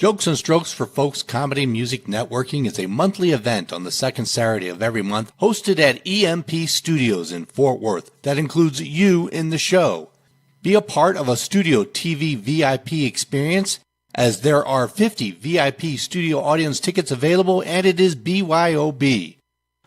Jokes and Strokes for Folks Comedy Music Networking is a monthly event on the second Saturday of every month hosted at EMP Studios in Fort Worth that includes you in the show. Be a part of a Studio TV VIP experience as there are 50 VIP studio audience tickets available and it is BYOB.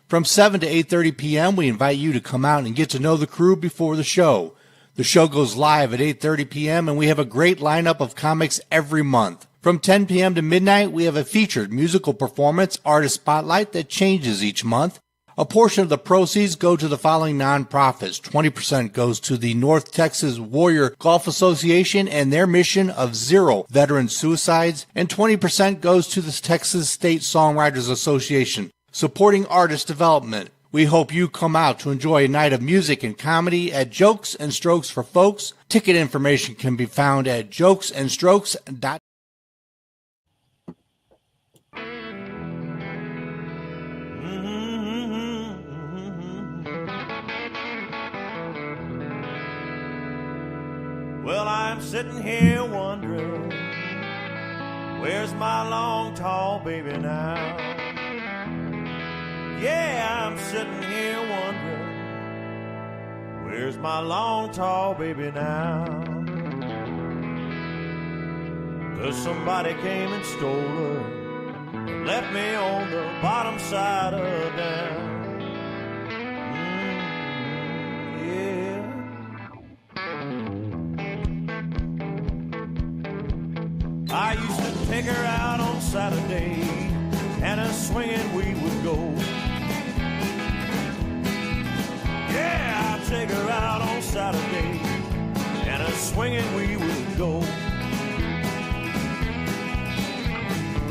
From 7 to 8:30 p.m. we invite you to come out and get to know the crew before the show. The show goes live at 8:30 p.m. and we have a great lineup of comics every month. From 10 p.m. to midnight, we have a featured musical performance artist spotlight that changes each month. A portion of the proceeds go to the following nonprofits. 20% goes to the North Texas Warrior Golf Association and their mission of 0 veteran suicides, and 20% goes to the Texas State Songwriters Association, supporting artist development. We hope you come out to enjoy a night of music and comedy at Jokes and Strokes for Folks. Ticket information can be found at jokesandstrokes.com. Well, I'm sitting here wondering, where's my long, tall baby now? Yeah, I'm sitting here wondering, where's my long, tall baby now? 'Cause somebody came and stole her and left me on the bottom side of down. I used to take her out on Saturday, and a swinging we would go. Yeah, I'd take her out on Saturday, and a swinging we would go.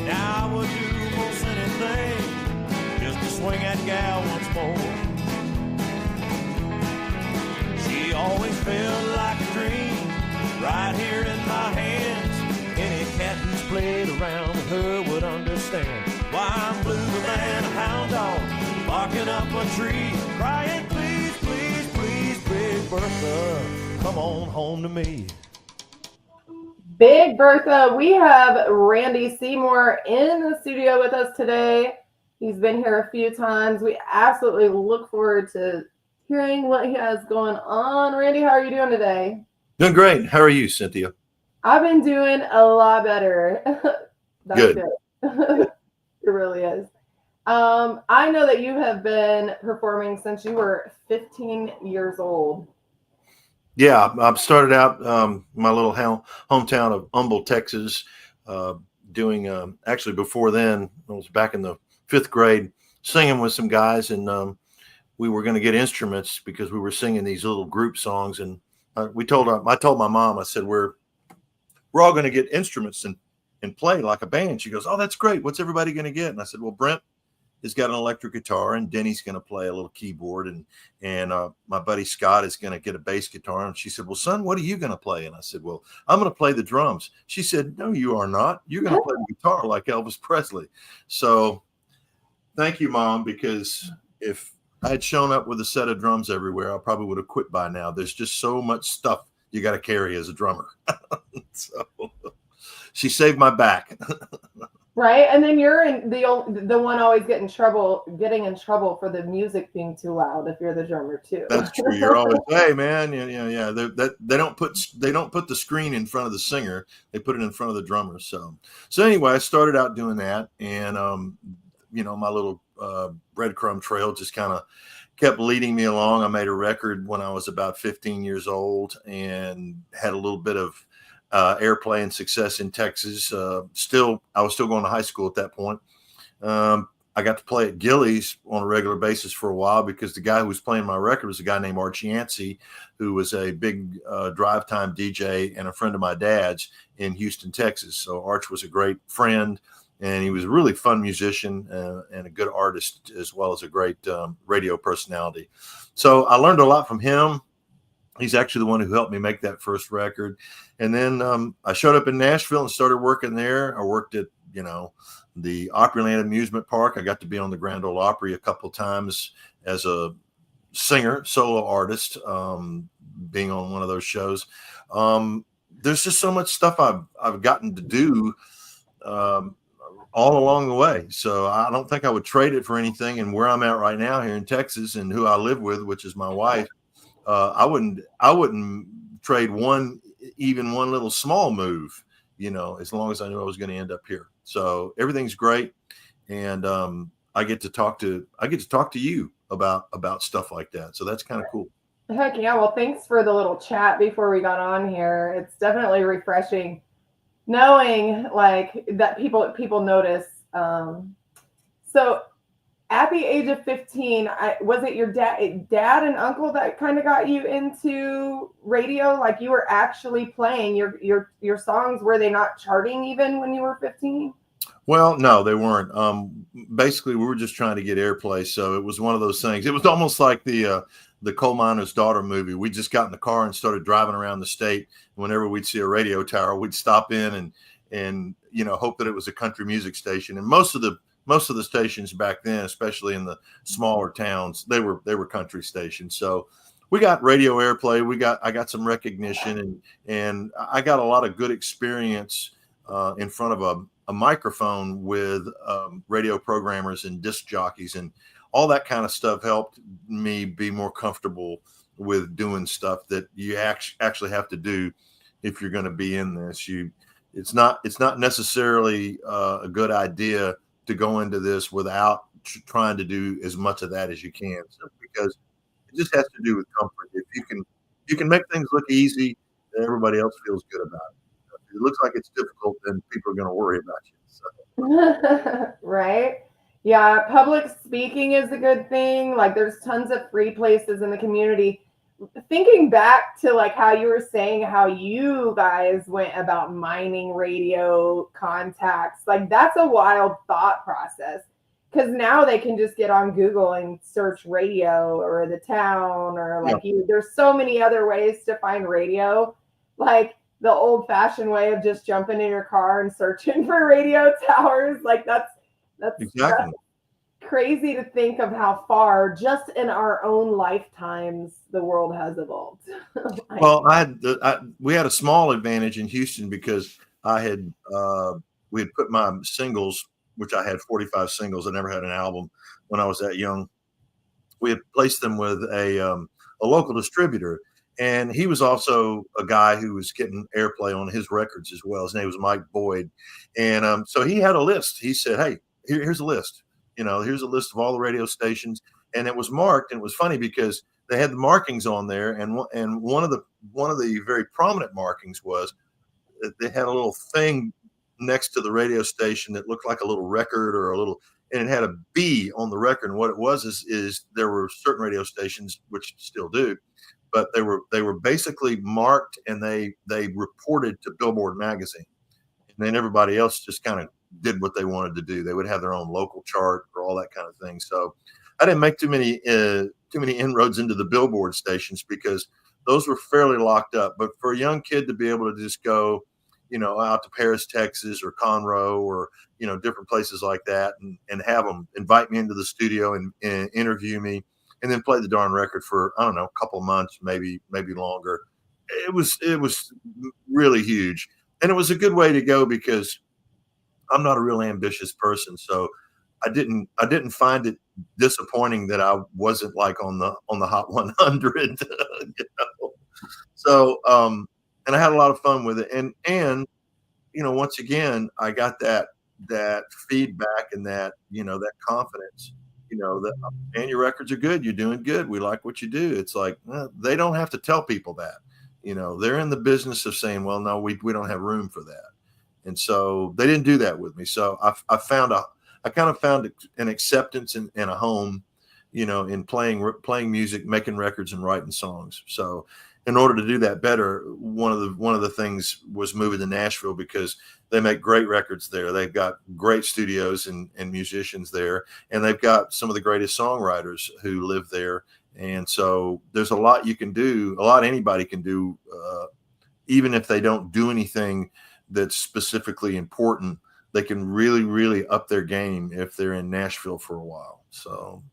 Now I would do most anything just to swing that gal once more. She always felt like a dream right here in my hands. Any cat who's played around with her would understand why I'm bluer than a hound dog, barking up a tree, crying, please, please, please, Big Bertha, come on home to me. Big Bertha, we have Randy Seymour in the studio with us today. He's been here a few times. We absolutely look forward to hearing what he has going on. Randy, how are you doing today? Doing great. How are you, Cynthia? I've been doing a lot better. That's good. It really is. I know that you have been performing since you were 15 years old. Yeah, I started out my little hometown of Humble, Texas, doing actually before then, I was back in the 5th grade, singing with some guys, and we were going to get instruments because we were singing these little group songs. And I told my mom, I said, we're all going to get instruments and play like a band. She goes, oh, that's great. What's everybody going to get? And I said, well, Brent has got an electric guitar, and Denny's going to play a little keyboard, and my buddy Scott is going to get a bass guitar. And she said, well, son, what are you going to play? And I said, well, I'm going to play the drums. She said, no, you are not. You're going to play the guitar like Elvis Presley. So thank you, Mom, because if I had shown up with a set of drums everywhere, I probably would have quit by now. There's just so much stuff you got to carry as a drummer. So she saved my back. Right. And then you're the one always getting in trouble for the music being too loud if you're the drummer too. That's true. You're always, hey man, yeah. They don't put the screen in front of the singer. They put it in front of the drummer. So anyway, I started out doing that, and my little breadcrumb trail just kind of kept leading me along. I made a record when I was about 15 years old and had a little bit of airplay and success in Texas. I was still going to high school at that point. I got to play at Gilley's on a regular basis for a while because the guy who was playing my record was a guy named Arch Yancey, who was a big drive time DJ and a friend of my dad's in Houston, Texas. So Arch was a great friend, and he was a really fun musician and a good artist, as well as a great radio personality. So I learned a lot from him. He's actually the one who helped me make that first record. And then I showed up in Nashville and started working there. I worked at, the Opryland Amusement Park. I got to be on the Grand Ole Opry a couple of times as a singer, solo artist, being on one of those shows. There's just so much stuff I've gotten to do all along the way. So I don't think I would trade it for anything. And where I'm at right now here in Texas, and who I live with, which is my wife, I wouldn't trade one little small move, as long as I knew I was going to end up here. So everything's great. And I get to talk to you about stuff like that. So that's kind of cool. Heck yeah. Well, thanks for the little chat before we got on here. It's definitely refreshing knowing like that people notice. So at the age of 15, was it your dad and uncle that kind of got you into radio? Like you were actually playing your songs. Were they not charting even when you were 15? Well, no, they weren't. Basically, we were just trying to get airplay. So it was one of those things. It was almost like the Coal Miner's Daughter movie. We just got in the car and started driving around the state. Whenever we'd see a radio tower, we'd stop in and hope that it was a country music station. And most of the stations back then, especially in the smaller towns, they were country stations. So we got radio airplay. I got some recognition, and I got a lot of good experience in front of a microphone with radio programmers and disc jockeys, and all that kind of stuff helped me be more comfortable with doing stuff that you actually have to do if you're going to be in this. It's not necessarily a good idea to go into this without trying to do as much of that as you can, because it just has to do with comfort. If you can make things look easy, then everybody else feels good about it. If it looks like it's difficult, then people are going to worry about you. So. Right. Yeah. Public speaking is a good thing. Like there's tons of free places in the community. Thinking back to like how you were saying how you guys went about mining radio contacts, like that's a wild thought process, because now they can just get on Google and search radio or the town or like there's so many other ways to find radio. Like the old fashioned way of just jumping in your car and searching for radio towers. Like that's exactly. That's crazy to think of how far just in our own lifetimes the world has evolved. Well, we had a small advantage in Houston because we had put my singles, which I had 45 singles. I never had an album when I was that young. We had placed them with a local distributor, and he was also a guy who was getting airplay on his records as well. His name was Mike Boyd, and so he had a list. He said, "Hey, here's a list. Here's a list of all the radio stations," and it was marked. And it was funny because they had the markings on there, and one of the very prominent markings was that they had a little thing next to the radio station that looked like a little record or and it had a B on the record. And what it was is there were certain radio stations, which still do, but they were basically marked, and they reported to Billboard magazine, and then everybody else just kind of did what they wanted to do. They would have their own local chart or all that kind of thing. So I didn't make too many inroads into the Billboard stations because those were fairly locked up. But for a young kid to be able to just go, out to Paris, Texas, or Conroe, or different places like that, and have them invite me into the studio and interview me, and then play the darn record for, I don't know, a couple of months, maybe longer. It was really huge, and it was a good way to go because I'm not a real ambitious person, so I didn't find it disappointing that I wasn't like on the Hot 100. So and I had a lot of fun with it, and once again I got that feedback and that that confidence, that, man, your records are good, you're doing good, we like what you do. It's like, they don't have to tell people that. They're in the business of saying, well, no, we don't have room for that. And so they didn't do that with me. So I kind of found an acceptance and a home, in playing music, making records, and writing songs. So in order to do that better, one of the things was moving to Nashville because they make great records there. They've got great studios and musicians there, and they've got some of the greatest songwriters who live there. And so there's a lot you can do, a lot anybody can do, even if they don't do anything that's specifically important. They can really, really up their game if they're in Nashville for a while. So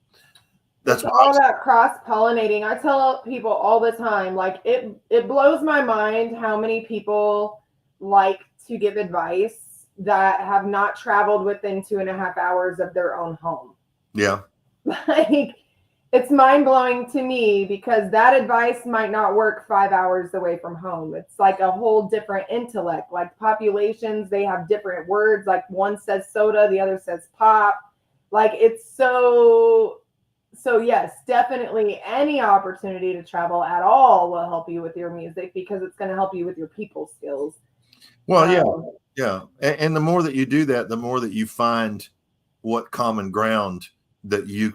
that's all that cross-pollinating. I tell people all the time, like it blows my mind how many people like to give advice that have not traveled within 2.5 hours of their own home. Yeah. Like, it's mind-blowing to me because that advice might not work 5 hours away from home. It's like a whole different intellect. Like populations, they have different words. Like one says soda, the other says pop. Like, it's so yes, definitely any opportunity to travel at all will help you with your music because it's going to help you with your people skills. Well, yeah. And the more that you do that, the more that you find what common ground that you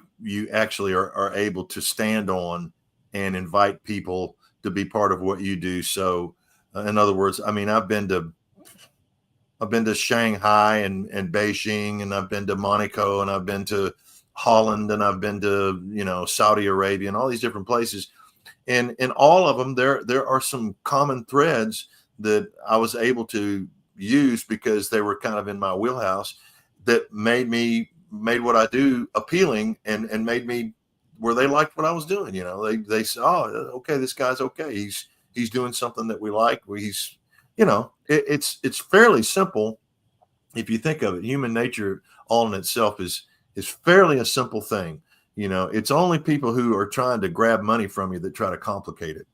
actually are able to stand on and invite people to be part of what you do. So in other words, I mean, I've been to Shanghai and Beijing, and I've been to Monaco, and I've been to Holland, and I've been to, Saudi Arabia and all these different places. And in all of them, there are some common threads that I was able to use because they were kind of in my wheelhouse that made what I do appealing and made me where they liked what I was doing. They said, oh, okay, this guy's okay. He's doing something that we like. It's fairly simple. If you think of it, human nature all in itself is fairly a simple thing. It's only people who are trying to grab money from you that try to complicate it,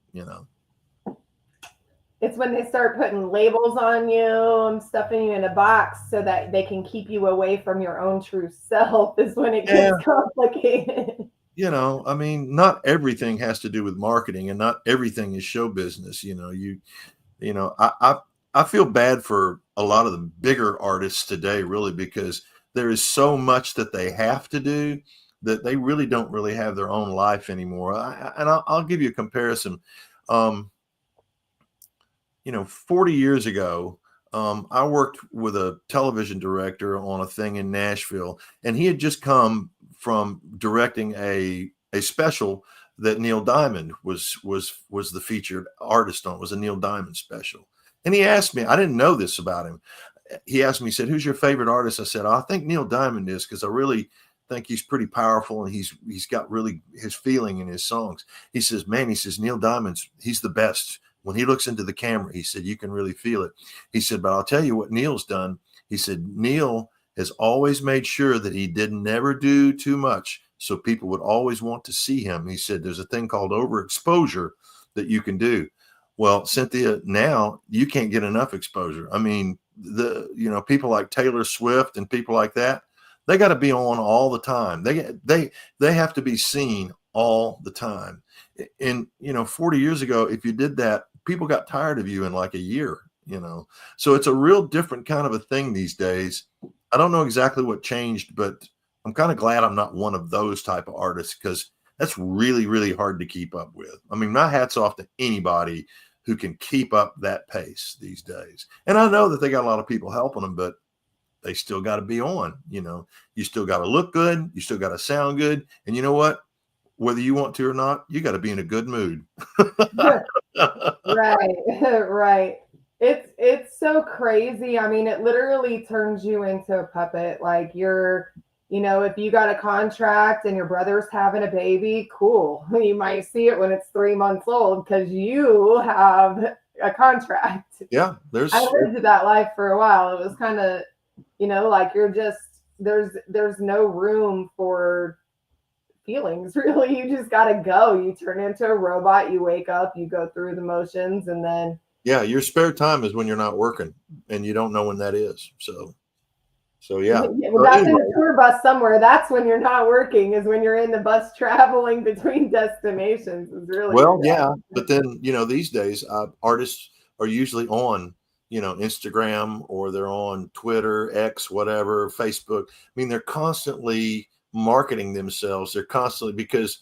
It's when they start putting labels on you and stuffing you in a box so that they can keep you away from your own true self is when it gets complicated. I mean, not everything has to do with marketing and not everything is show business. I feel bad for a lot of the bigger artists today, really, because there is so much that they have to do that they really don't really have their own life anymore. I'll give you a comparison. 40 years ago, I worked with a television director on a thing in Nashville, and he had just come from directing a special that Neil Diamond was the featured artist on. It was a Neil Diamond special. And he asked me, I didn't know this about him. He asked me, he said, who's your favorite artist? I said, I think Neil Diamond is, because I really think he's pretty powerful and he's got really his feeling in his songs. He says, man, he says, Neil Diamond's, he's the best. When he looks into the camera, he said, you can really feel it. He said, but I'll tell you what Neil's done. He said, Neil has always made sure that he didn't never do too much, so people would always want to see him. He said, there's a thing called overexposure that you can do. Well, Cynthia, now you can't get enough exposure. I mean, people like Taylor Swift and people like that, they got to be on all the time. They have to be seen all the time. And 40 years ago, if you did that, people got tired of you in like a year. So it's a real different kind of a thing these days. I don't know exactly what changed, but I'm kind of glad I'm not one of those type of artists, because that's really, really hard to keep up with. I mean, my hat's off to anybody who can keep up that pace these days. And I know that they got a lot of people helping them, but they still got to be on. You still got to look good. You still got to sound good. And you know what? Whether you want to or not, you got to be in a good mood. Right. It's so crazy. I mean, it literally turns you into a puppet. Like if you got a contract and your brother's having a baby, cool. You might see it when it's 3 months old because you have a contract. Yeah, I lived that life for a while. It was kind of, like you're just there's no room for feelings, really. You just got to go. You turn into a robot. You wake up, you go through the motions, and then your spare time is when you're not working, and you don't know when that is. So yeah. Well, that's in a tour bus somewhere. That's when you're not working, is when you're in the bus traveling between destinations. Is really But then these days artists are usually on Instagram, or they're on Twitter, X, whatever, Facebook. I mean, they're constantly marketing themselves. They're constantly, because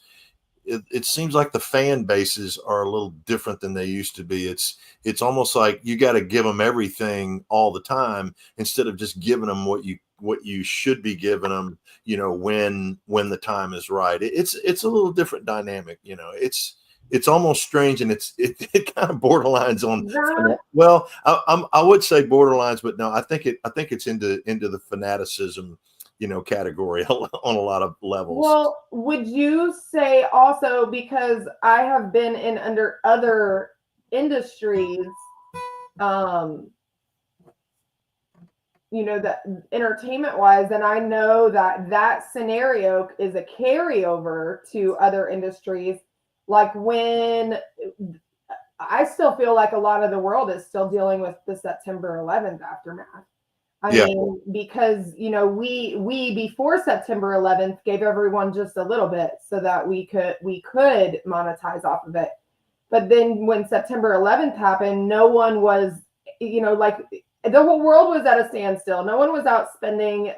it seems like the fan bases are a little different than they used to be. It's almost like you got to give them everything all the time instead of just giving them what you should be giving them, when the time is right. It's a little different dynamic. It's almost strange, and it kind of borderlines on. Well, I would say borderlines, but no, I think it's into the fanaticism category on a lot of levels. Well, would you say also, because I have been in under other industries, the entertainment wise, and I know that scenario is a carryover to other industries. Like when I still feel like a lot of the world is still dealing with the September 11th aftermath. I mean, because, we before September 11th gave everyone just a little bit so that we could monetize off of it. But then when September 11th happened, no one was, like the whole world was at a standstill. No one was out spending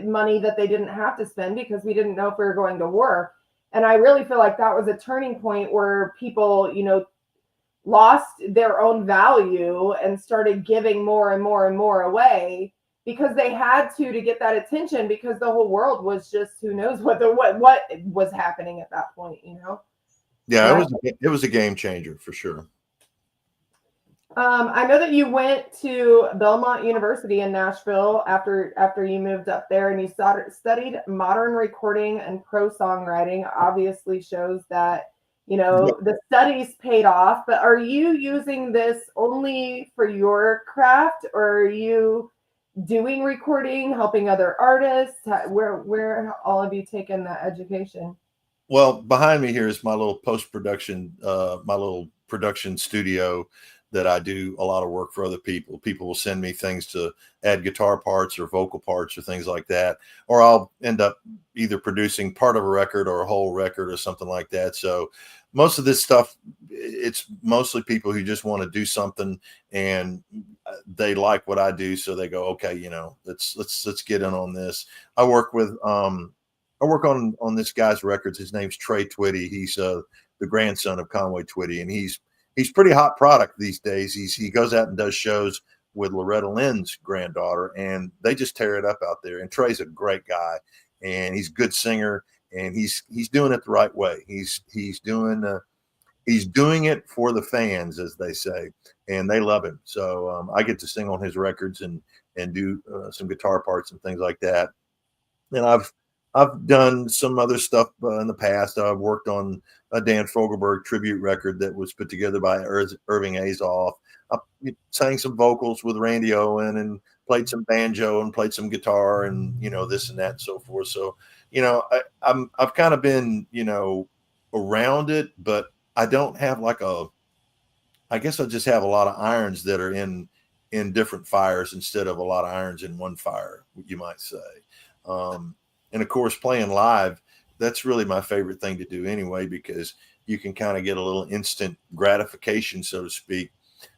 money that they didn't have to spend because we didn't know if we were going to war. And I really feel like that was a turning point where people, lost their own value and started giving more and more and more away because they had to get that attention, because the whole world was just, who knows what was happening at that point, Yeah, it was a game changer for sure. I know that you went to Belmont University in Nashville after you moved up there, and you studied modern recording and pro songwriting. Obviously shows that, the studies paid off. But are you using this only for your craft, or are you doing recording, helping other artists? Where all have you taken that education? Well, behind me here is my little post-production, my little production studio that I do a lot of work for other people. People will send me things to add guitar parts or vocal parts or things like that, or I'll end up either producing part of a record or a whole record or something like that. So most of this stuff, it's mostly people who just want to do something and they like what I do. So they go, okay, let's get in on this. I work on this guy's records. His name's Trey Twitty. He's the grandson of Conway Twitty, and he's pretty hot product these days. He goes out and does shows with Loretta Lynn's granddaughter, and they just tear it up out there. And Trey's a great guy, and he's a good singer, and he's doing it the right way. He's doing it for the fans, as they say, and they love him. So I get to sing on his records and do some guitar parts and things like that. And I've done some other stuff in the past. I've worked on a Dan Fogelberg tribute record that was put together by Irving Azoff. I sang some vocals with Randy Owen and played some banjo and played some guitar and, this and that and so forth. So, I've kind of been, around it, but I don't have I guess I just have a lot of irons that are in different fires instead of a lot of irons in one fire, you might say. And of course, playing live, that's really my favorite thing to do anyway, because you can kind of get a little instant gratification, so to speak,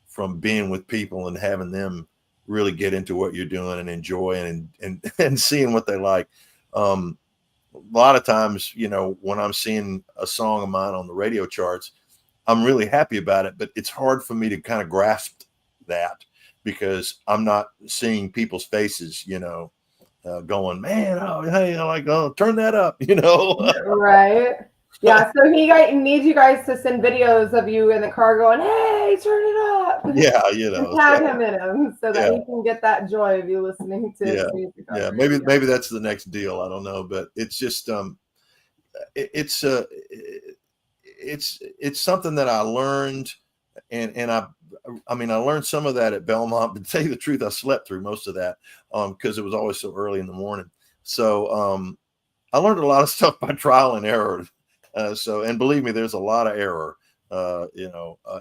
from being with people and having them really get into what you're doing and enjoy and seeing what they like. A lot of times, when I'm seeing a song of mine on the radio charts, I'm really happy about it, but it's hard for me to kind of grasp that because I'm not seeing people's faces, going, man, oh, hey, turn that up, Right. Yeah. So he needs you guys to send videos of you in the car going, hey, turn it up. Yeah. And tag him in them so that he can get that joy of you listening to his music. Yeah. Maybe that's the next deal. I don't know, but it's just, it's something that I learned and I learned some of that at Belmont, but to tell you the truth, I slept through most of that because it was always so early in the morning. So I learned a lot of stuff by trial and error. And believe me, there's a lot of error.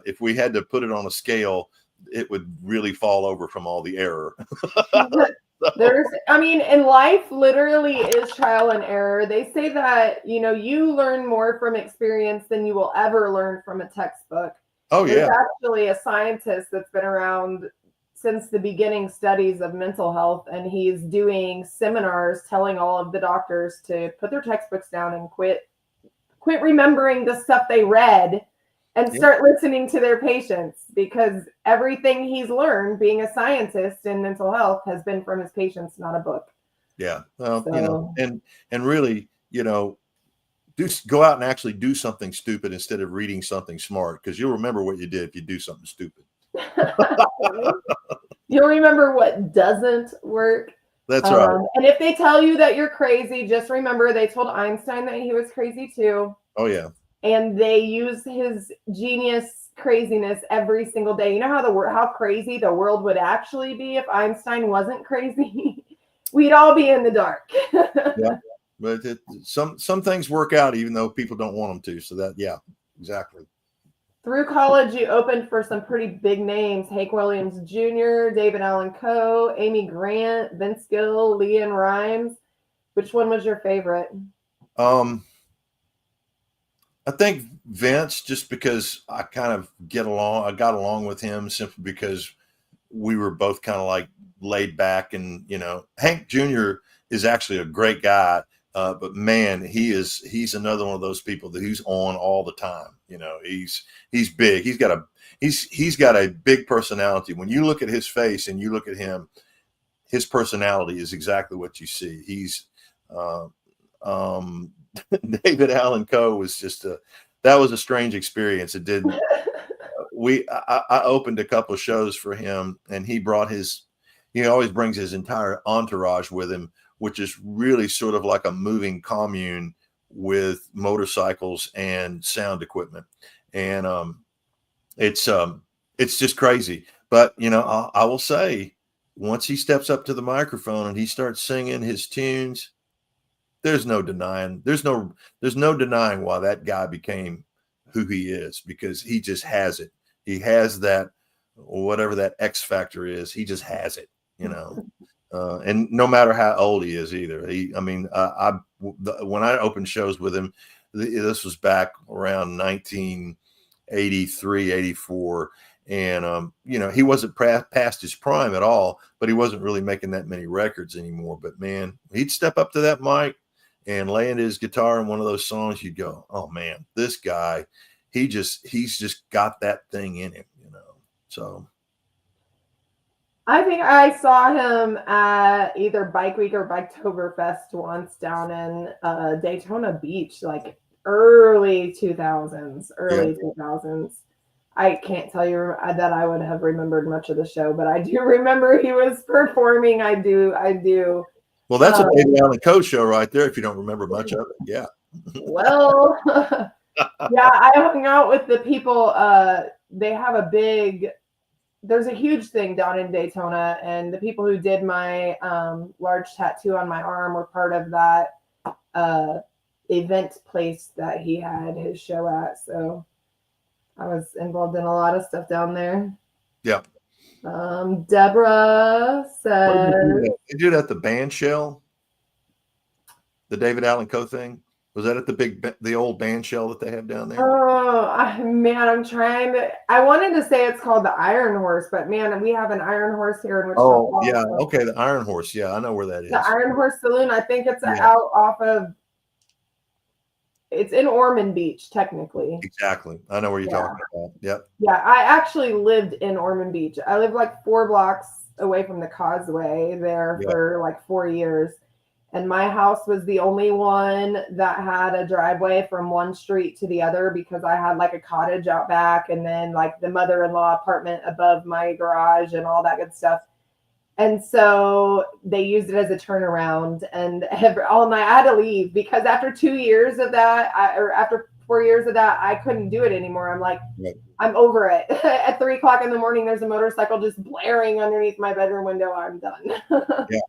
If we had to put it on a scale, it would really fall over from all the error. And life literally is trial and error. They say that, you learn more from experience than you will ever learn from a textbook. Oh, yeah. There's actually a scientist that's been around since the beginning studies of mental health, and he's doing seminars telling all of the doctors to put their textbooks down and quit remembering the stuff they read and start listening to their patients, because everything he's learned being a scientist in mental health has been from his patients, not a book. Yeah. Well, and really, go out and actually do something stupid instead of reading something smart, because you'll remember what you did if you do something stupid. You'll remember what doesn't work. That's right. And if they tell you that you're crazy, just remember they told Einstein that he was crazy too. Oh, yeah. And they used his genius craziness every single day. You know how crazy the world would actually be if Einstein wasn't crazy? We'd all be in the dark. Yeah, but some things work out even though people don't want them to. So that, yeah, exactly. Through college, you opened for some pretty big names: Hank Williams Jr., David Allen Coe, Amy Grant, Vince Gill, Leanne Rimes. Which one was your favorite? I think Vince, just because I got along with him simply because we were both kind of like laid back, and Hank Jr. is actually a great guy, but man, he's another one of those people that he's on all the time. He's big. He's got a big personality. When you look at his face and you look at him, his personality is exactly what you see. He's David Allen Coe was that was a strange experience. It didn't. I opened a couple of shows for him, and he always brings his entire entourage with him, which is really sort of like a moving commune with motorcycles and sound equipment. And it's just crazy. But I will say, once he steps up to the microphone and he starts singing his tunes, there's no denying why that guy became who he is, because he just has it. He has that, whatever that X factor is, he just has it, and no matter how old he is either. When I opened shows with him, this was back around 1983, 84. And, he wasn't past his prime at all, but he wasn't really making that many records anymore. But man, he'd step up to that mic and lay into his guitar in one of those songs. You'd go, oh man, this guy, he's just got that thing in him, so. I think I saw him at either Bike Week or Biketoberfest once down in Daytona Beach, like early 2000s. I can't tell you that I would have remembered much of the show, but I do remember he was performing. I do. Well, that's a David Allen Coe show right there, if you don't remember much of it. Yeah. Well, yeah, I hung out with the people. They have there's a huge thing down in Daytona, and the people who did my large tattoo on my arm were part of that event place that he had his show at. So I was involved in a lot of stuff down there. Yeah. Deborah says, they do it at the band shell, the David Allen Coe thing. Was that at the old band shell that they have down there? Oh man, I wanted to say it's called the Iron Horse, but man, we have an Iron Horse here in Wichita. Oh yeah, okay, the Iron Horse. Yeah, I know where that is. The Iron Horse Saloon. I think it's out off of. It's in Ormond Beach, technically. Exactly. I know where you're talking about. Yep. Yeah, I actually lived in Ormond Beach. I lived like 4 blocks away from the Causeway there for like 4 years. And my house was the only one that had a driveway from one street to the other, because I had like a cottage out back and then like the mother-in-law apartment above my garage and all that good stuff. And so they used it as a turnaround, and all night I had to leave because after 2 years of that, after 4 years of that, I couldn't do it anymore. I'm like, I'm over it. At 3 o'clock in the morning, there's a motorcycle just blaring underneath my bedroom window. I'm done. Yeah.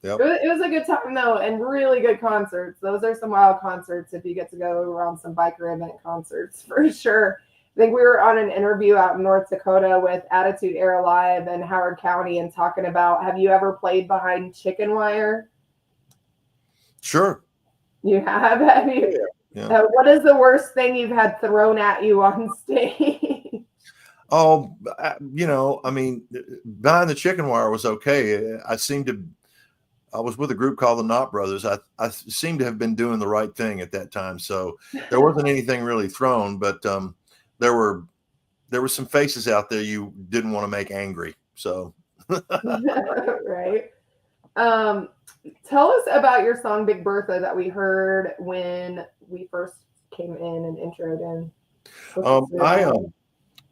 Yep. It was a good time though, and really good concerts. Those are some wild concerts if you get to go around some biker event concerts, for sure. I think we were on an interview out in North Dakota with Attitude Era Live in Howard County and talking about, have you ever played behind chicken wire? Sure. You have? Have you? Yeah. What is the worst thing you've had thrown at you on stage? Oh, I mean, behind the chicken wire was okay. I was with a group called the Knott Brothers. I seem to have been doing the right thing at that time. So there wasn't anything really thrown, but there were some faces out there you didn't want to make angry. So right. Tell us about your song Big Bertha that we heard when we first came in and introed in.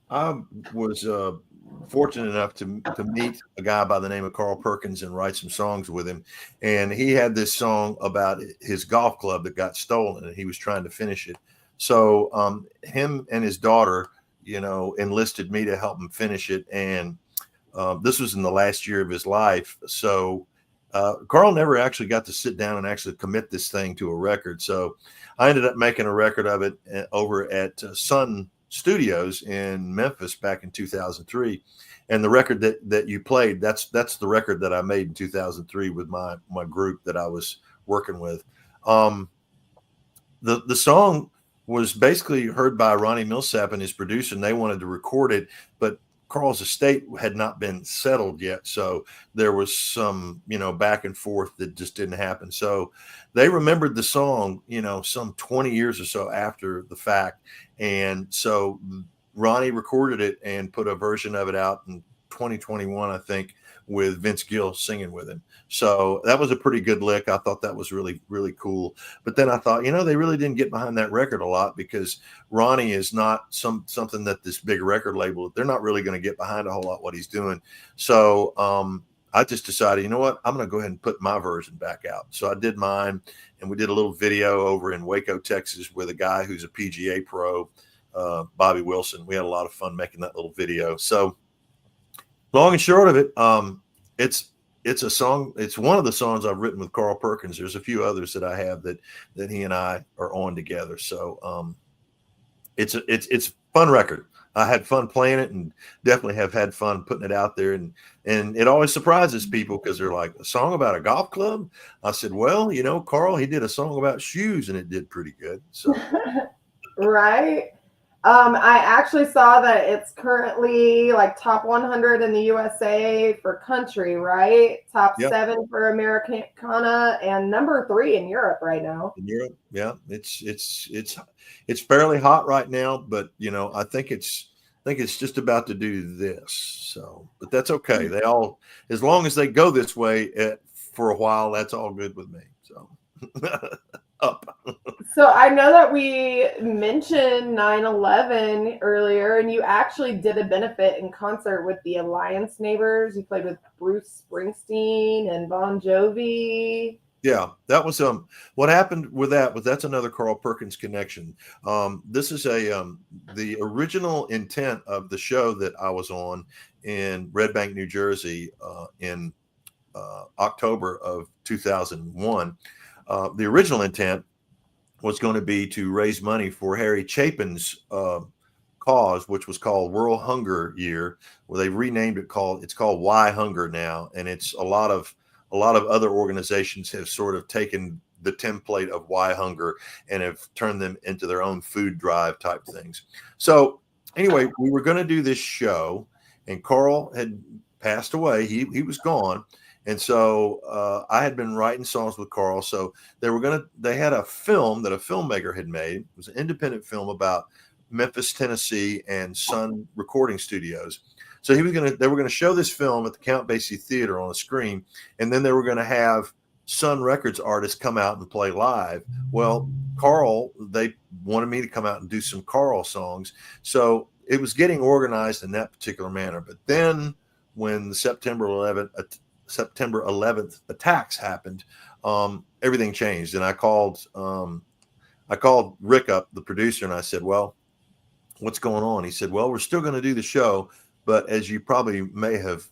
I was fortunate enough to meet a guy by the name of Carl Perkins and write some songs with him. And he had this song about his golf club that got stolen, and he was trying to finish it. So him and his daughter, enlisted me to help him finish it. And this was in the last year of his life. So Carl never actually got to sit down and actually commit this thing to a record. So I ended up making a record of it over at Sun Studios in Memphis back in 2003. And the record that you played, that's the record that I made in 2003 with my group that I was working with. The song was basically heard by Ronnie Millsap and his producer, and they wanted to record it, but Carl's estate had not been settled yet. So there was some, back and forth that just didn't happen. So they remembered the song, some 20 years or so after the fact. And so Ronnie recorded it and put a version of it out in 2021, I think, with Vince Gill singing with him. So that was a pretty good lick. I thought that was really, really cool. But then I thought, they really didn't get behind that record a lot because Ronnie is not something that this big record label, they're not really going to get behind a whole lot what he's doing. So I just decided, you know what, I'm going to go ahead and put my version back out. So I did mine, and we did a little video over in Waco, Texas with a guy who's a PGA pro, Bobby Wilson. We had a lot of fun making that little video. So long and short of it, it's a song. It's one of the songs I've written with Carl Perkins. There's a few others that I have that he and I are on together. So it's a fun record. I had fun playing it, and definitely have had fun putting it out there. And it always surprises people because they're like, a song about a golf club? I said, well, Carl, he did a song about shoes, and it did pretty good. So right. I actually saw that it's currently like top 100 in the USA for country, right? Top 7 for Americana, and number 3 in Europe right now. In Europe, yeah, it's fairly hot right now, but I think it's just about to do this. So, but that's okay. They all, as long as they go this way for a while, that's all good with me. So. Up. So I know that we mentioned 9/11 earlier, and you actually did a benefit in concert with the Alliance Neighbors. You played with Bruce Springsteen and Bon Jovi. Yeah, that was what happened with that was that's another Carl Perkins connection. This is the original intent of the show that I was on in Red Bank, New Jersey, in October of 2001. The original intent was going to be to raise money for Harry Chapin's cause, which was called World Hunger Year. Well, they've renamed it it's called Why Hunger now, and it's a lot of other organizations have sort of taken the template of Why Hunger and have turned them into their own food drive type things. So anyway, we were going to do this show, and Carl had passed away. He was gone. And so I had been writing songs with Carl. So they had a film that a filmmaker had made. It was an independent film about Memphis, Tennessee, and Sun Recording Studios. So they were going to show this film at the Count Basie Theater on a screen, and then they were going to have Sun Records artists come out and play live. Well, Carl, they wanted me to come out and do some Carl songs. So it was getting organized in that particular manner. But then when the September 11th attacks happened, everything changed. And I called Rick up, the producer, and I said, well, what's going on? He said, well, we're still going to do the show, but as you probably may have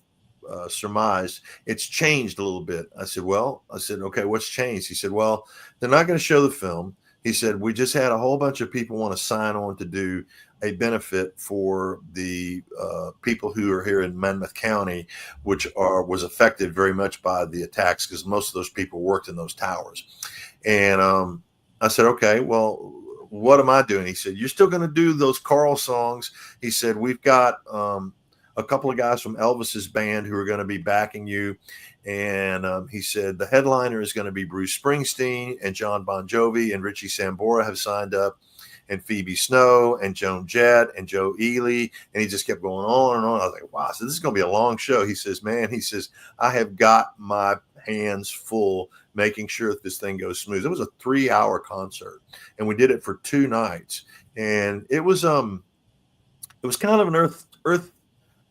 surmised, it's changed a little bit. I said, okay, what's changed? He said, well, they're not going to show the film. He said, we just had a whole bunch of people want to sign on to do a benefit for the people who are here in Monmouth County, which was affected very much by the attacks because most of those people worked in those towers. And I said, okay, well, what am I doing? He said, you're still going to do those Carl songs. He said, we've got a couple of guys from Elvis's band who are going to be backing you. And he said, the headliner is going to be Bruce Springsteen, and John Bon Jovi and Richie Sambora have signed up, and Phoebe Snow and Joan Jett and Joe Ely. And he just kept going on and on. I was like, wow, so this is going to be a long show. He says, I have got my hands full making sure that this thing goes smooth. It was a 3-hour concert, and we did it for 2 nights. And it was kind of an earth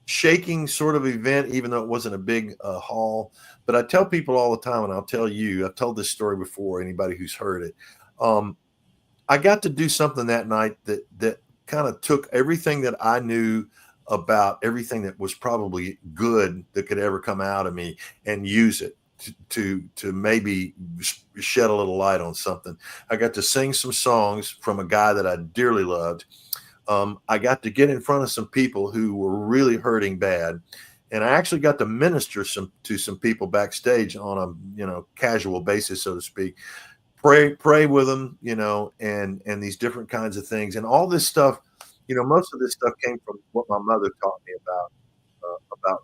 shaking sort of event, even though it wasn't a big hall. But I tell people all the time, and I'll tell you, I've told this story before, anybody who's heard it. I got to do something that night that kind of took everything that I knew about everything that was probably good that could ever come out of me and use it to maybe shed a little light on something. I got to sing some songs from a guy that I dearly loved. I got to get in front of some people who were really hurting bad. And I actually got to minister to some people backstage on a, casual basis, so to speak. Pray with them, and these different kinds of things. And all this stuff, most of this stuff came from what my mother taught me about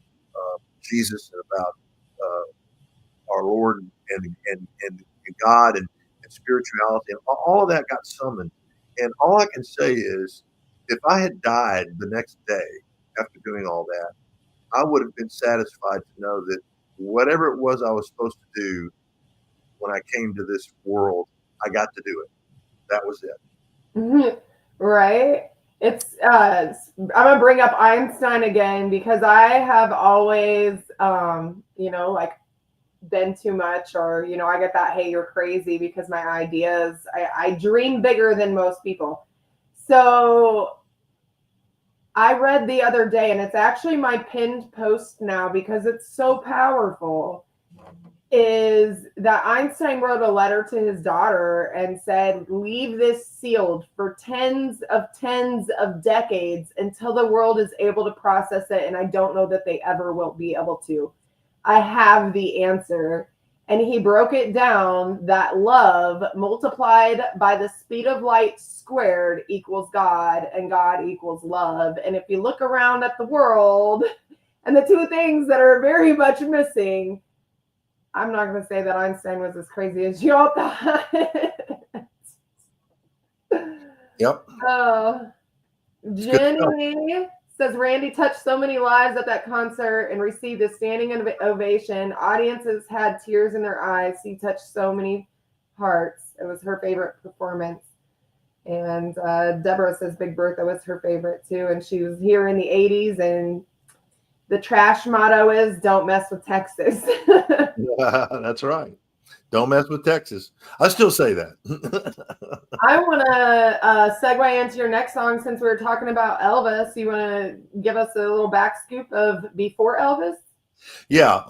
Jesus and about our Lord and God and spirituality. And all of that got summoned. And all I can say is, if I had died the next day after doing all that, I would have been satisfied to know that whatever it was I was supposed to do when I came to this world, I got to do it. That was it. Right. It's I'm gonna bring up Einstein again because I have always like been too much, or I get that, hey, you're crazy, because my ideas, I dream bigger than most people. So I read the other day, and it's actually my pinned post now because it's so powerful, is that Einstein wrote a letter to his daughter and said, leave this sealed for tens of decades until the world is able to process it. And I don't know that they ever will be able to. I have the answer. And he broke it down that love multiplied by the speed of light squared equals God, and God equals love. And if you look around at the world, and the two things that are very much missing, I'm not going to say that Einstein was as crazy as you all thought. Yep. Jenny says, Randy touched so many lives at that concert and received a standing ovation. Audiences had tears in their eyes. He touched so many hearts. It was her favorite performance. And Deborah says Big Bertha was her favorite too. And she was here in the 80s. And the trash motto is, don't mess with Texas. That's right. Don't mess with Texas. I still say that. I want to segue into your next song since we were talking about Elvis. You want to give us a little back scoop of Before Elvis? Yeah.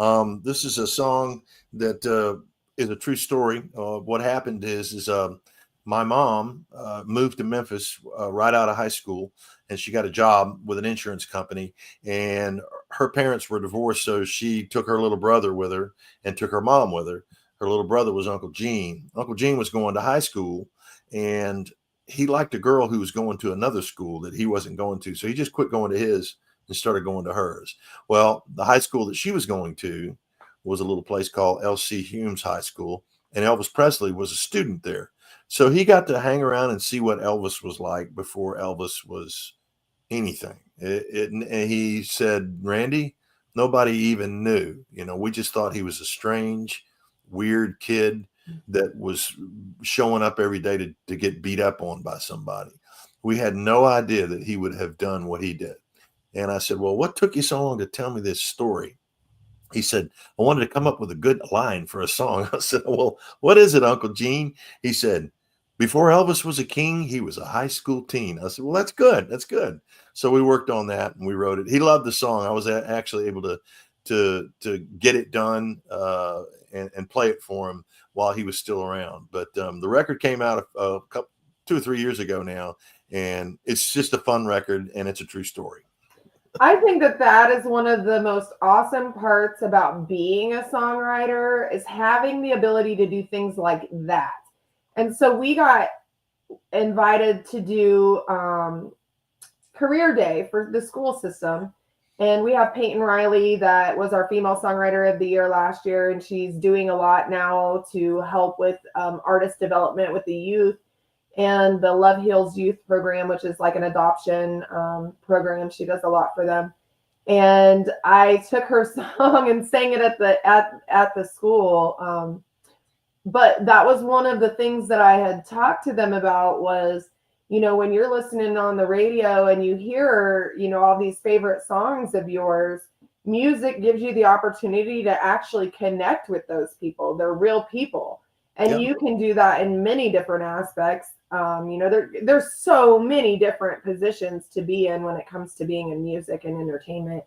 This is a song that is a true story. What happened is my mom moved to Memphis right out of high school, and she got a job with an insurance company, and her parents were divorced. So she took her little brother with her and took her mom with her. Her little brother was Uncle Gene. Uncle Gene was going to high school, and he liked a girl who was going to another school that he wasn't going to. So he just quit going to his and started going to hers. Well, the high school that she was going to was a little place called L.C. Humes High School, and Elvis Presley was a student there. So he got to hang around and see what Elvis was like before Elvis was anything. And he said, Randy, nobody even knew. We just thought he was a strange, weird kid that was showing up every day to get beat up on by somebody. We had no idea that he would have done what he did. And I said, well, what took you so long to tell me this story? He said, I wanted to come up with a good line for a song. I said, well, what is it, Uncle Gene? He said, before Elvis was a king, he was a high school teen. I said, well, that's good. That's good. So we worked on that and we wrote it. He loved the song. I was actually able to get it done and play it for him while he was still around. But the record came out a couple, 2 or 3 years ago now, and it's just a fun record, and it's a true story. I think that is one of the most awesome parts about being a songwriter, is having the ability to do things like that. And so we got invited to do career day for the school system. And we have Peyton Riley, that was our female songwriter of the year last year. And she's doing a lot now to help with artist development with the youth, and the Love Heals Youth program, which is like an adoption program. She does a lot for them. And I took her song and sang it at the school. But that was one of the things that I had talked to them about was, when you're listening on the radio and you hear, all these favorite songs of yours, music gives you the opportunity to actually connect with those people. They're real people. And you can do that in many different aspects. There's so many different positions to be in when it comes to being in music and entertainment.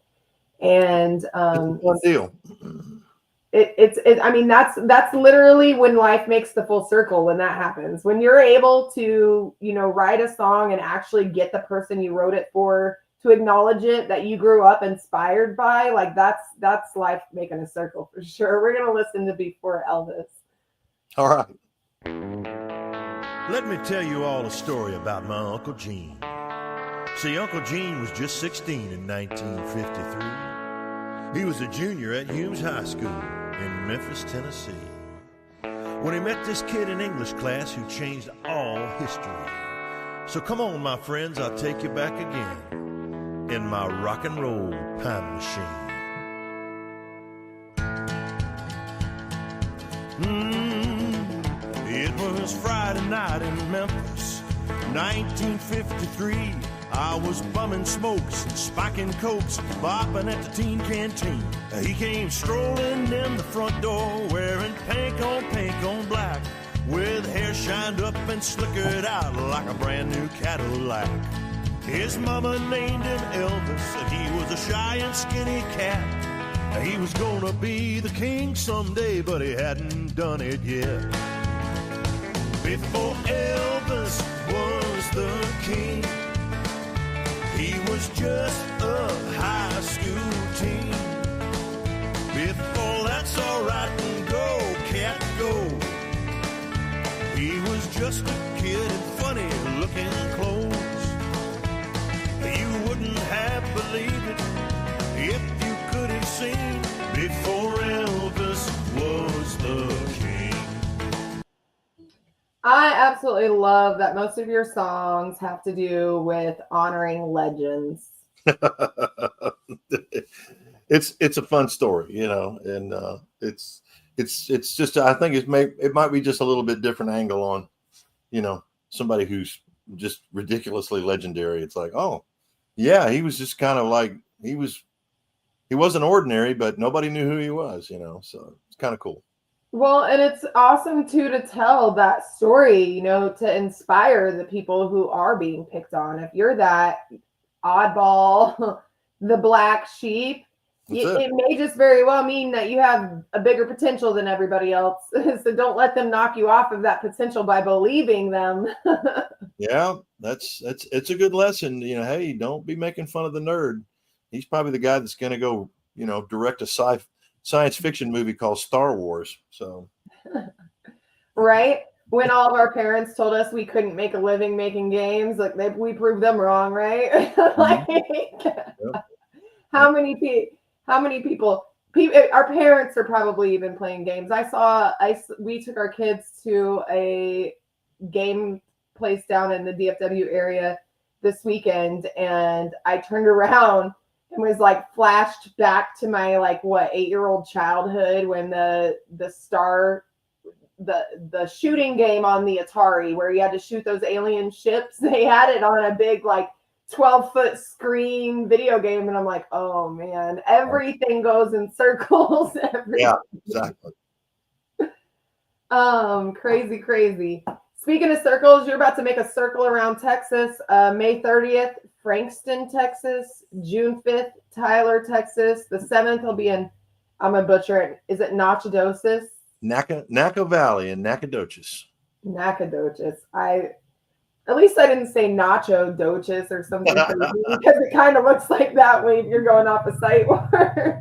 And it's a fun deal. I mean, that's literally when life makes the full circle, when that happens, when you're able to, write a song and actually get the person you wrote it for to acknowledge it, that you grew up inspired by, like that's life making a circle for sure. We're going to listen to Before Elvis. All right. Let me tell you all a story about my Uncle Gene. See, Uncle Gene was just 16 in 1953. He was a junior at Humes High School in Memphis, Tennessee, when he met this kid in English class who changed all history. So come on, my friends, I'll take you back again in my rock and roll time machine. It was Friday night in Memphis, 1953. I was bumming smokes and spiking cokes, bopping at the teen canteen. He came strolling in the front door, wearing pink on black, with hair shined up and slickered out like a brand new Cadillac. His mama named him Elvis, and he was a shy and skinny cat. He was gonna be the king someday, but he hadn't done it yet. Before Elvis was the king, he was just a high school teen. Before that's all right and go, cat, go. He was just a kid in funny looking clothes. You wouldn't have believed it if you could have seen before Elvis was the king. I absolutely love that most of your songs have to do with honoring legends. It's a fun story, and it's just, I think it might be just a little bit different angle on, somebody who's just ridiculously legendary. It's like, oh yeah, he was just kind of like, he wasn't ordinary, but nobody knew who he was, so it's kind of cool. Well, and it's awesome too to tell that story, to inspire the people who are being picked on. If you're that oddball, the black sheep, it may just very well mean that you have a bigger potential than everybody else. So don't let them knock you off of that potential by believing them. Yeah, it's a good lesson. Hey, don't be making fun of the nerd. He's probably the guy that's going to go, direct a science fiction movie called Star Wars. So, right? When all of our parents told us we couldn't make a living making games, we proved them wrong, right? How many people? Our parents are probably even playing games. We took our kids to a game place down in the DFW area this weekend, and I turned around and was flashed back to my 8-year-old childhood when the shooting game on the Atari where you had to shoot those alien ships. They had it on a big 12-foot screen video game, and I'm like, oh man, everything goes in circles. Yeah, exactly. Crazy. Speaking of circles, you're about to make a circle around Texas. May 30th, Frankston, Texas. June 5th, Tyler, Texas. The 7th will be in, I'm a butcher it. Is it Nacogdoches? Naco Valley in Nacogdoches. Nacogdoches. At least I didn't say Nacho Doches or something crazy, because it kind of looks like that way if you're going off a site word.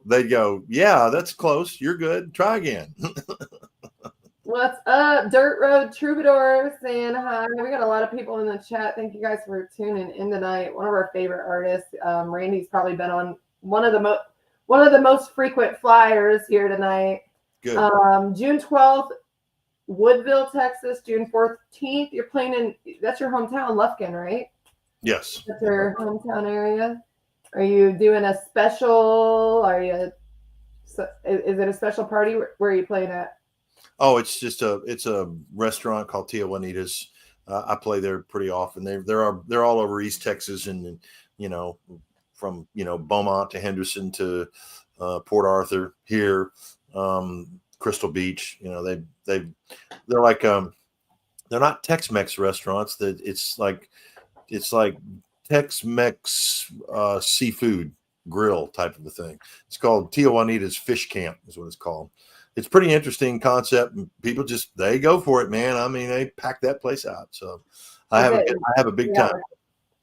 They go, yeah, that's close. You're good. Try again. What's up, Dirt Road Troubadour saying hi. We got a lot of people in the chat. Thank you guys for tuning in tonight. One of our favorite artists. Randy's probably been on one of the most frequent flyers here tonight. Good. June 12th, Woodville, Texas. June 14th, you're playing that's your hometown, Lufkin, right? Yes. That's your hometown area. Are you doing a special? Is it a special party? Where are you playing at? Oh, it's a restaurant called Tia Juanita's. I play there pretty often. They're all over East Texas, and from Beaumont to Henderson to Port Arthur here. Crystal Beach. You know, they're like they're not Tex-Mex restaurants. That it's like Tex-Mex seafood grill type of a thing. It's called Tio Juanita's Fish Camp is what it's called. It's pretty interesting concept, and people just they go for it, man. I mean, they pack that place out. So I have a big time.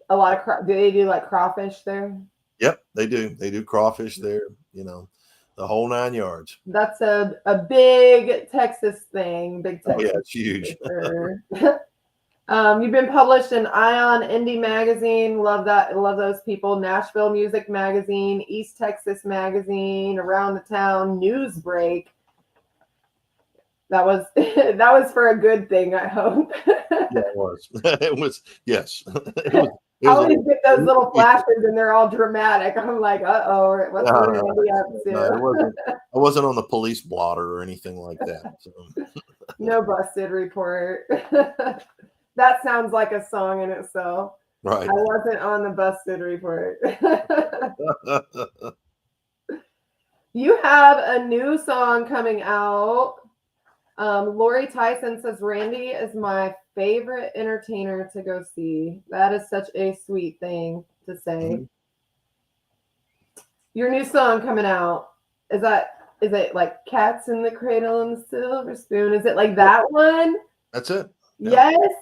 A lot of do they do like crawfish there? Yep, they do. They do crawfish there. You know, the whole 9 yards. That's a big Texas thing. Big Texas. Oh, yeah, it's huge. Sure. You've been published in Ion Indie Magazine. Love that. Love those people. Nashville Music Magazine, East Texas Magazine, Around the Town, Newsbreak. That was for a good thing, I hope. Yeah, it was. It was. Yes. I always get those little flashes, and they're all dramatic. I'm like, uh-oh, what's going to be up to? No, I wasn't on the police blotter or anything like that. So. No busted report. That sounds like a song in itself. Right. I wasn't on the busted report. You have a new song coming out. Lori Tyson says, Randy is my favorite entertainer to go see. That is such a sweet thing to say. Mm-hmm. Your new song coming out, is it like Cats in the Cradle and the Silver Spoon? Is it like that one? That's it. Yeah. Yes.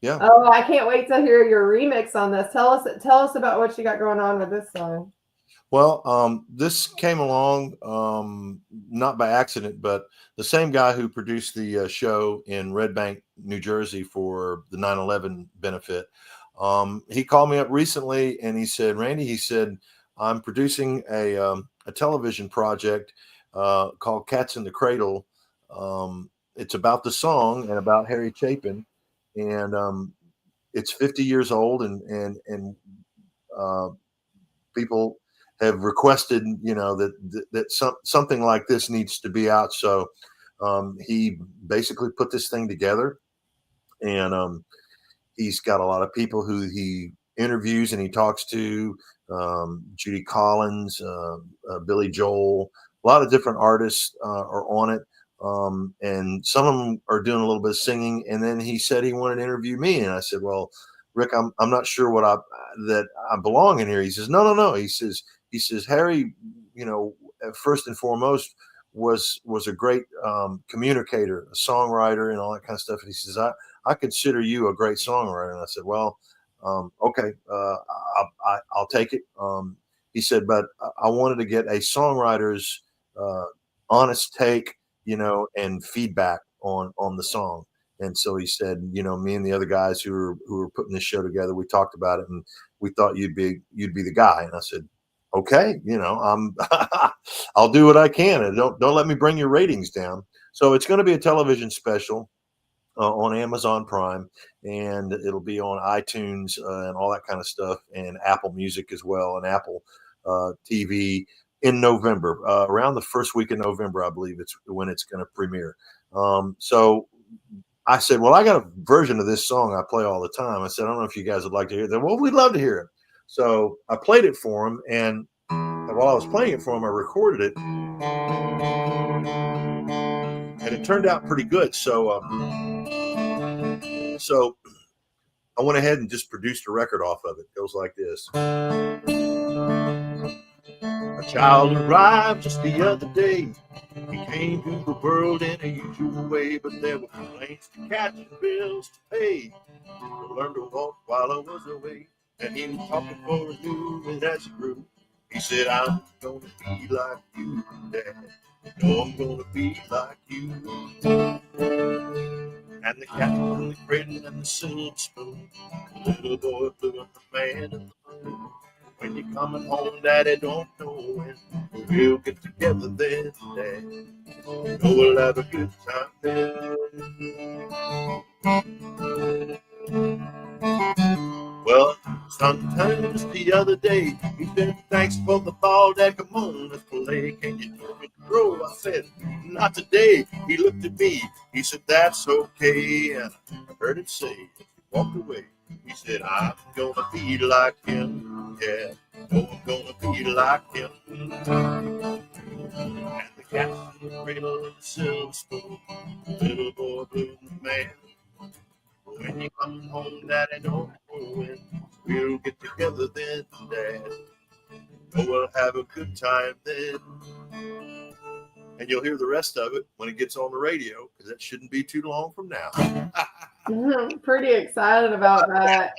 Yeah. Oh, I can't wait to hear your remix on this. Tell us about what you got going on with this song. Well, this came along not by accident, but the same guy who produced the show in Red Bank, New Jersey for the 9/11 benefit. He called me up recently and he said, Randy, he said, I'm producing a television project called Cats in the Cradle. It's about the song and about Harry Chapin. And it's 50 years old and people have requested, you know, that something like this needs to be out. So he basically put this thing together, and he's got a lot of people who he interviews and he talks to, Judy Collins, Billy Joel, a lot of different artists are on it. And some of them are doing a little bit of singing. And then he said he wanted to interview me. And I said, well, Rick, I'm not sure that I belong in here. He says, no. He says, Harry, you know, first and foremost was a great communicator, a songwriter and all that kind of stuff. And he says, I consider you a great songwriter. And I said, well, okay, I'll take it. He said, but I wanted to get a songwriter's honest take, you know, and feedback on the song. And so he said, you know, me and the other guys who were putting this show together, we talked about it and we thought you'd be the guy. And I said, okay, you know, I'll do what I can, and don't let me bring your ratings down. So it's going to be a television special on Amazon Prime, and it'll be on iTunes and all that kind of stuff, and Apple Music as well, and Apple TV in November, around the first week of November, I believe it's when it's going to premiere. So I said, well, I got a version of this song I play all the time. I said, I don't know if you guys would like to hear that. Well, we'd love to hear it. So I played it for him, and while I was playing it for him, I recorded it, and it turned out pretty good. So I went ahead and just produced a record off of it. It goes like this. A child arrived just the other day. He came to the world in a usual way, but there were complaints to catch and bills to pay. I learned to walk while I was away, and he was talking for a new, and as he grew, he said, I'm gonna be like you, Dad. No, I'm gonna be like you. And the cat in the cradle and the silver spoon, the little boy blue and the man in the moon. When you're coming home, Daddy, don't know when. We'll get together then, Dad. You know we'll have a good time then. Well, sometimes the other day, he said, thanks for the ball, Dad, come on, let's play. Can you do it, bro? I said, not today. He looked at me. He said, that's okay. And I heard him say, he walked away. He said, I'm gonna be like him, yeah. Oh, I'm gonna be like him. And the cat in the cradle of the silver spoon, little boy blue and the man. When you come home, Daddy, don't know when. We'll get together then, Dad. Oh, we'll have a good time then. And you'll hear the rest of it when it gets on the radio, because that shouldn't be too long from now. Pretty excited about that.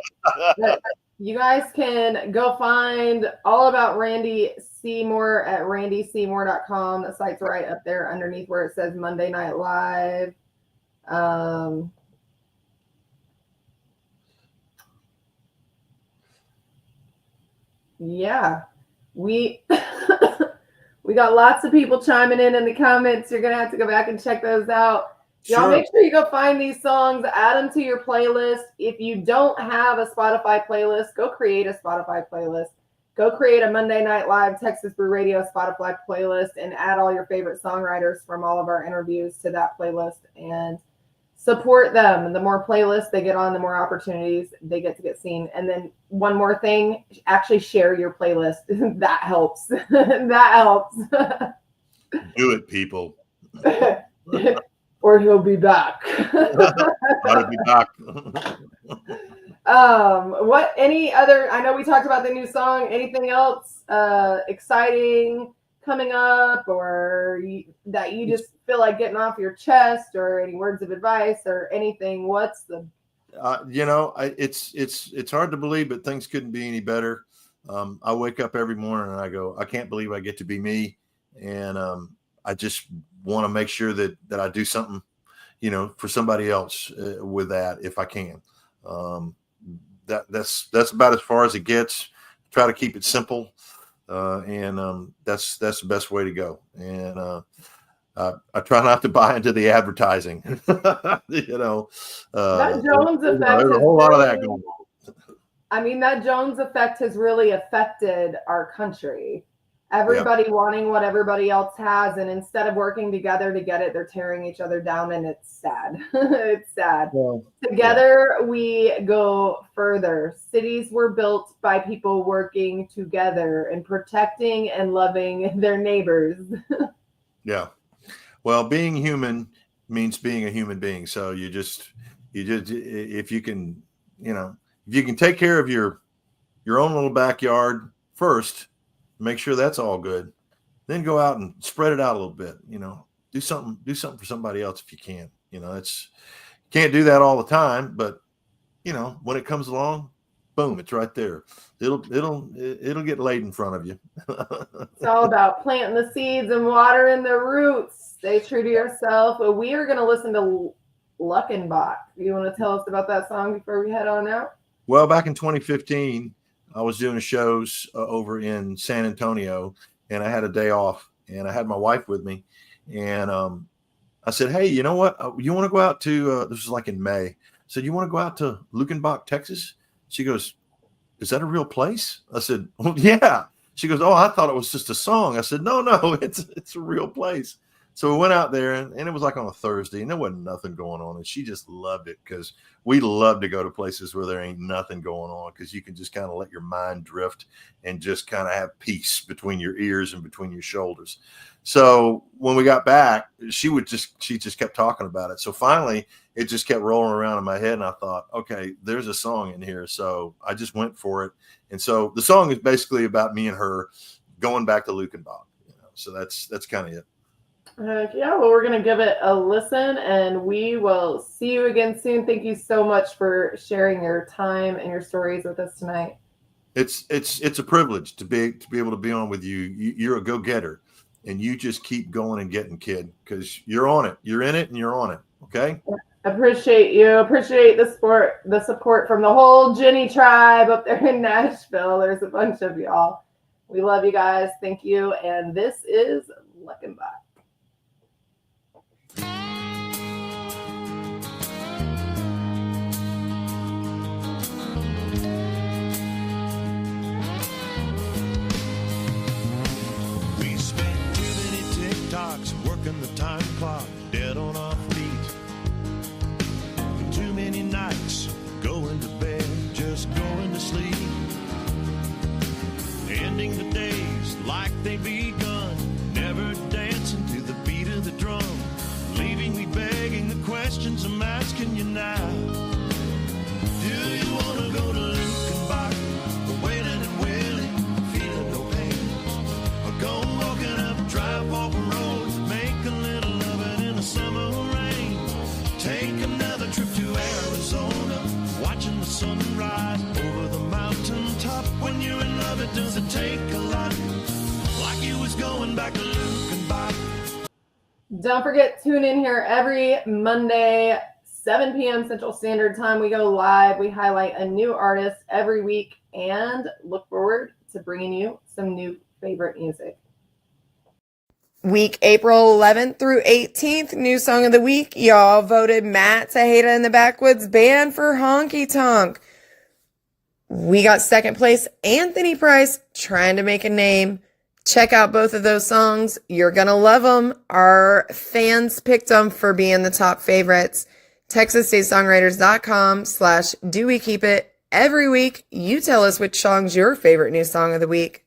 But you guys can go find all about Randy Seymour at randyseymour.com. The site's right up there underneath where it says Monday Night Live. Yeah, we we got lots of people chiming in the comments. You're gonna have to go back and check those out. Y'all make sure you go find these songs, add them to your playlist. If you don't have a Spotify playlist, go create a Spotify playlist. Go create a Monday Night Live Texas Brew Radio Spotify playlist and add all your favorite songwriters from all of our interviews to that playlist and support them. And the more playlists they get on, the more opportunities they get to get seen. And then one more thing, actually share your playlist. That helps. That helps. Do it, people. Or he'll be back. I'll be back. What, any other, I know we talked about the new song, anything else exciting coming up, or that you just feel like getting off your chest, or any words of advice or anything? What's the it's hard to believe, but things couldn't be any better. I wake up every morning and I go, I can't believe I get to be me. And I just want to make sure that I do something, for somebody else with that, if I can. That's about as far as it gets. Try to keep it simple. And that's the best way to go. And I try not to buy into the advertising. That Jones effect. There's a whole lot of that going on. I mean, that Jones effect has really affected our country. Everybody wanting what everybody else has, and instead of working together to get it, they're tearing each other down, and it's sad. It's sad. Together, we go further. Cities were built by people working together and protecting and loving their neighbors. Yeah. Well, being human means being a human being. So you just if you can take care of your own little backyard first, make sure that's all good, then go out and spread it out a little bit. Do something for somebody else if you can. Can't do that all the time, but when it comes along, boom, it's right there. It'll get laid in front of you. It's all about planting the seeds and watering the roots. Stay true to yourself. We are going to listen to Luckenbach. You want to tell us about that song before we head on out? Well, back in 2015, I was doing shows over in San Antonio, and I had a day off, and I had my wife with me. And I said, hey, you know what? You want to go out to, this was like in May. I said, you want to go out to Luckenbach, Texas? She goes, is that a real place? I said, well, yeah. She goes, oh, I thought it was just a song. I said, no, it's a real place. So we went out there, and it was like on a Thursday, and there wasn't nothing going on. And she just loved it, because we love to go to places where there ain't nothing going on, because you can just kind of let your mind drift and just kind of have peace between your ears and between your shoulders. So when we got back, she just kept talking about it. So finally, it just kept rolling around in my head, and I thought, okay, there's a song in here. So I just went for it. And so the song is basically about me and her going back to Luckenbach. So that's kind of it. Yeah, well, we're going to give it a listen, and we will see you again soon. Thank you so much for sharing your time and your stories with us tonight. It's a privilege to be able to be on with you. You're a go-getter, and you just keep going and getting, kid, because you're on it. You're in it, and you're on it. Okay. Appreciate you. Appreciate the support from the whole Jenny tribe up there in Nashville. There's a bunch of y'all. We love you guys. Thank you. And this is Luckenbach. Working the time clock, dead on our feet. Too many nights going to bed, just going to sleep. Ending the days like they begun, never dancing to questions I'm asking you now. Do you want to go to Lukenbach, or Wailing and Wailing, feeling no pain? Or go walking up, drive off roads, make a little of it in the summer rain? Take another trip to Arizona, watching the sunrise over the mountaintop. When you're in love, it doesn't take a lot, like you was going back to Lukenbach. Don't forget, tune in here every Monday, 7 p.m. Central Standard Time. We go live. We highlight a new artist every week and look forward to bringing you some new favorite music. Week April 11th through 18th, new song of the week. Y'all voted Matt Tejeda and the Backwoods Band for Honky Tonk. We got second place, Anthony Price, Trying to Make a Name. Check out both of those songs. You're going to love them. Our fans picked them for being the top favorites. TexasStateSongwriters.com/do we keep it. Every week, you tell us which song's your favorite new song of the week.